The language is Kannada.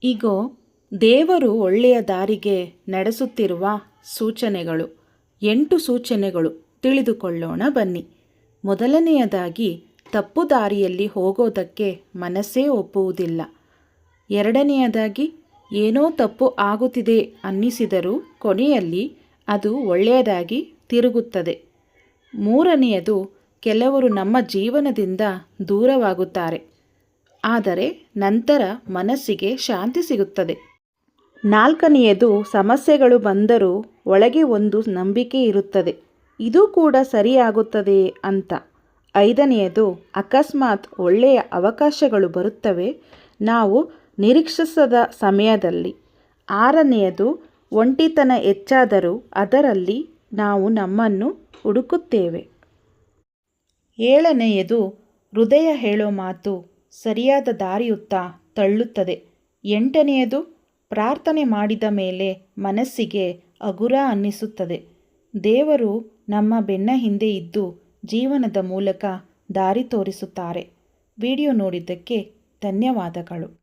ಇಗೋ, ದೇವರು ಒಳ್ಳೆಯ ದಾರಿಗೆ ನಡೆಸುತ್ತಿರುವ ಸೂಚನೆಗಳು. 8 ಸೂಚನೆಗಳು ತಿಳಿದುಕೊಳ್ಳೋಣ ಬನ್ನಿ. ಮೊದಲನೆಯದಾಗಿ, ತಪ್ಪು ದಾರಿಯಲ್ಲಿ ಹೋಗೋದಕ್ಕೆ ಮನಸ್ಸೇ ಒಪ್ಪುವುದಿಲ್ಲ. ಎರಡನೆಯದಾಗಿ, ಏನೋ ತಪ್ಪು ಆಗುತ್ತಿದೆ ಅನ್ನಿಸಿದರೂ ಕೊನೆಯಲ್ಲಿ ಅದು ಒಳ್ಳೆಯದಾಗಿ ತಿರುಗುತ್ತದೆ. ಮೂರನೆಯದು, ಕೆಲವರು ನಮ್ಮ ಜೀವನದಿಂದ ದೂರವಾಗುತ್ತಾರೆ, ಆದರೆ ನಂತರ ಮನಸ್ಸಿಗೆ ಶಾಂತಿ ಸಿಗುತ್ತದೆ. ನಾಲ್ಕನೆಯದು, ಸಮಸ್ಯೆಗಳು ಬಂದರೂ ಒಳಗೆ ಒಂದು ನಂಬಿಕೆ ಇರುತ್ತದೆ, ಇದು ಕೂಡ ಸರಿಯಾಗುತ್ತದೆ ಅಂತ. ಐದನೆಯದು, ಅಕಸ್ಮಾತ್ ಒಳ್ಳೆಯ ಅವಕಾಶಗಳು ಬರುತ್ತವೆ, ನಾವು ನಿರೀಕ್ಷಿಸದ ಸಮಯದಲ್ಲಿ. ಆರನೆಯದು, ಒಂಟಿತನ ಹೆಚ್ಚಾದರೂ ಅದರಲ್ಲಿ ನಾವು ನಮ್ಮನ್ನು ಹುಡುಕುತ್ತೇವೆ. ಏಳನೆಯದು, ಹೃದಯ ಹೇಳೋ ಮಾತು ಸರಿಯಾದ ದಾರಿಯುತ್ತ ತಳ್ಳುತ್ತದೆ. ಎಂಟನೆಯದು, ಪ್ರಾರ್ಥನೆ ಮಾಡಿದ ಮೇಲೆ ಮನಸ್ಸಿಗೆ ಹಗುರ ಅನ್ನಿಸುತ್ತದೆ. ದೇವರು ನಮ್ಮ ಬೆನ್ನ ಹಿಂದೆ ಇದ್ದು ಜೀವನದ ಮೂಲಕ ದಾರಿ ತೋರಿಸುತ್ತಾರೆ. ವಿಡಿಯೋ ನೋಡಿದ್ದಕ್ಕೆ ಧನ್ಯವಾದಗಳು.